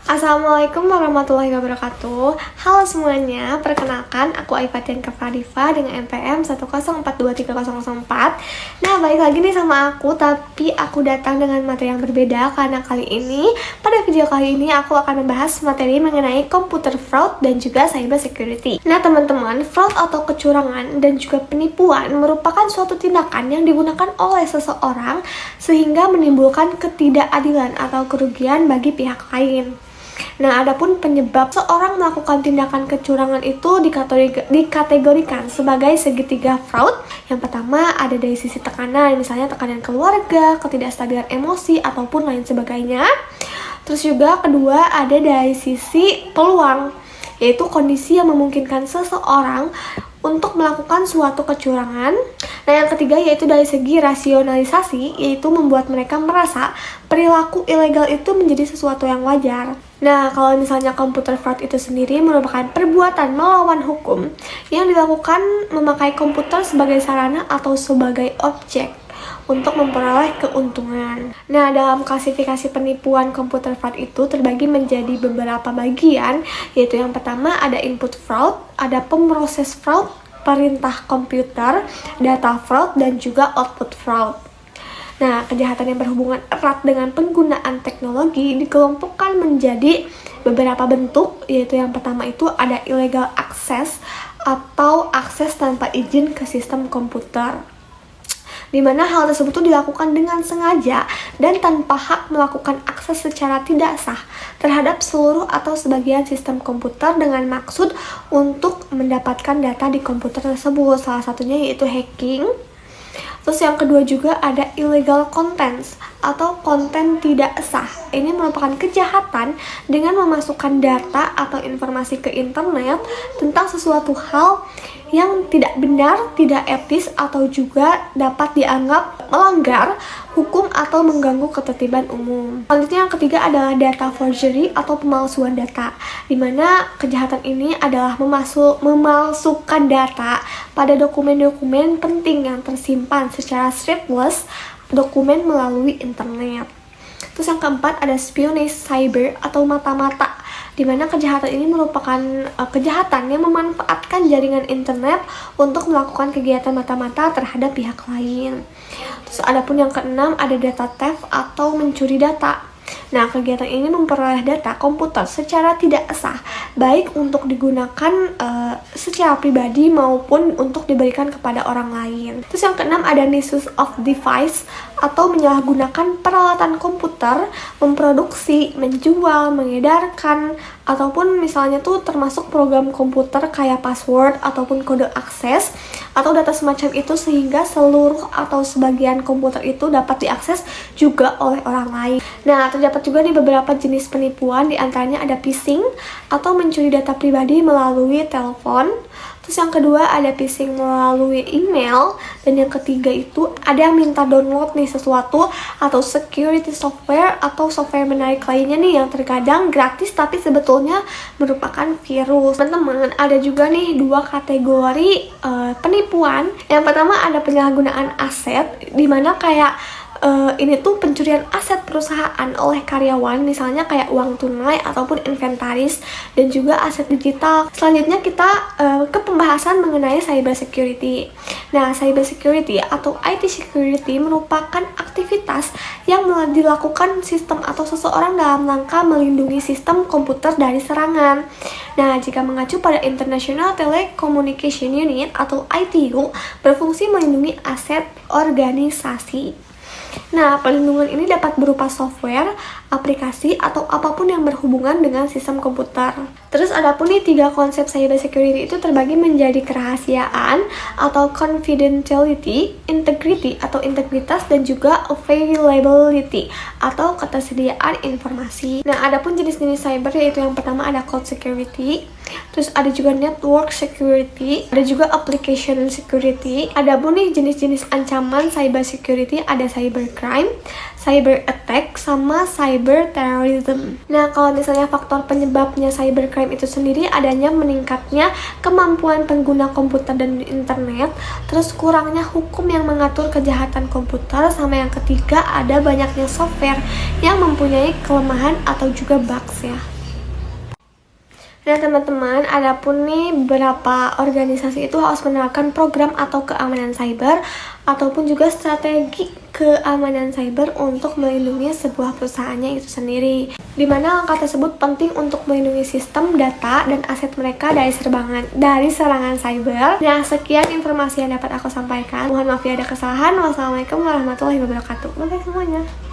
Assalamualaikum warahmatullahi wabarakatuh. Halo semuanya, perkenalkan aku Aifatian Kafadifa dengan NPM 1042304. Nah, balik lagi nih sama aku, tapi aku datang dengan materi yang berbeda karena pada video kali ini aku akan membahas materi mengenai computer fraud dan juga cyber security. Nah, teman-teman, fraud atau kecurangan dan juga penipuan merupakan suatu tindakan yang digunakan oleh seseorang sehingga menimbulkan ketidakadilan atau kerugian bagi pihak lain. Nah, adapun penyebab seorang melakukan tindakan kecurangan itu dikategorikan sebagai segitiga fraud. Yang pertama ada dari sisi tekanan, misalnya tekanan keluarga, ketidakstabilan emosi, ataupun lain sebagainya. Terus juga kedua ada dari sisi peluang, yaitu kondisi yang memungkinkan seseorang untuk melakukan suatu kecurangan. Nah, yang ketiga yaitu dari segi rasionalisasi, yaitu membuat mereka merasa perilaku ilegal itu menjadi sesuatu yang wajar. Nah, kalau misalnya computer fraud itu sendiri merupakan perbuatan melawan hukum yang dilakukan memakai komputer sebagai sarana atau sebagai objek untuk memperoleh keuntungan. Nah, dalam klasifikasi penipuan computer fraud itu terbagi menjadi beberapa bagian, yaitu yang pertama ada input fraud, ada pemroses fraud, perintah komputer, data fraud, dan juga output fraud. Nah, kejahatan yang berhubungan erat dengan penggunaan teknologi dikelompokkan menjadi beberapa bentuk, yaitu yang pertama itu ada illegal access atau akses tanpa izin ke sistem komputer, di mana hal tersebut dilakukan dengan sengaja dan tanpa hak melakukan akses secara tidak sah terhadap seluruh atau sebagian sistem komputer dengan maksud untuk mendapatkan data di komputer tersebut. Salah satunya yaitu hacking. Terus yang kedua juga ada illegal contents atau konten tidak sah. Ini merupakan kejahatan dengan memasukkan data atau informasi ke internet tentang sesuatu hal yang tidak benar, tidak etis, atau juga dapat dianggap melanggar hukum atau mengganggu ketertiban umum. Selanjutnya yang ketiga adalah data forgery atau pemalsuan data, di mana kejahatan ini adalah memalsukan data pada dokumen-dokumen penting yang tersimpan secara stateless dokumen melalui internet. Terus yang keempat ada espionage cyber atau mata-mata, di mana kejahatan ini merupakan kejahatan yang memanfaatkan jaringan internet untuk melakukan kegiatan mata-mata terhadap pihak lain. Terus adapun yang keenam ada data theft atau mencuri data. Nah, kegiatan ini memperoleh data komputer secara tidak sah, baik untuk digunakan secara pribadi maupun untuk diberikan kepada orang lain. Terus yang keenam ada misuse of device atau menyalahgunakan peralatan komputer, memproduksi, menjual, mengedarkan, ataupun misalnya tuh termasuk program komputer kayak password ataupun kode akses atau data semacam itu sehingga seluruh atau sebagian komputer itu dapat diakses juga oleh orang lain. Nah, terdapat juga nih beberapa jenis penipuan, diantaranya ada phishing atau mencuri data pribadi melalui telepon. Terus yang kedua ada phishing melalui email, dan yang ketiga itu ada yang minta download nih sesuatu atau security software atau software menarik lainnya nih yang terkadang gratis tapi sebetulnya merupakan virus. Teman-teman, ada juga nih dua kategori penipuan. Yang pertama ada penyalahgunaan aset, dimana kayak ini tuh pencurian aset perusahaan oleh karyawan, misalnya kayak uang tunai ataupun inventaris dan juga aset digital. Selanjutnya kita ke pembahasan mengenai cyber security. Nah, cyber security atau IT security merupakan aktivitas yang dilakukan sistem atau seseorang dalam rangka melindungi sistem komputer dari serangan. Nah, jika mengacu pada International Telecommunication Unit atau ITU, berfungsi melindungi aset organisasi. Nah, perlindungan ini dapat berupa software, aplikasi, atau apapun yang berhubungan dengan sistem komputer. Terus adapun nih tiga konsep cyber security itu terbagi menjadi kerahasiaan atau confidentiality, integrity atau integritas, dan juga availability atau ketersediaan informasi. Nah, adapun jenis-jenis cyber yaitu yang pertama ada cloud security, terus ada juga network security, ada juga application security. Adapun nih jenis-jenis ancaman cyber security ada cybercrime, cyber attack, sama cyber terrorism. Nah, kalau misalnya faktor penyebabnya cybercrime itu sendiri adanya meningkatnya kemampuan pengguna komputer dan internet, terus kurangnya hukum yang mengatur kejahatan komputer, sama yang ketiga ada banyaknya software yang mempunyai kelemahan atau juga bugs ya. Nah teman-teman, adapun nih beberapa organisasi itu harus menerapkan program atau keamanan cyber ataupun juga strategi keamanan cyber untuk melindungi sebuah perusahaannya itu sendiri. Dimana langkah tersebut penting untuk melindungi sistem, data, dan aset mereka dari serangan cyber. Nah sekian informasi yang dapat aku sampaikan. Mohon maaf ya ada kesalahan. Wassalamualaikum warahmatullahi wabarakatuh. Bye semuanya.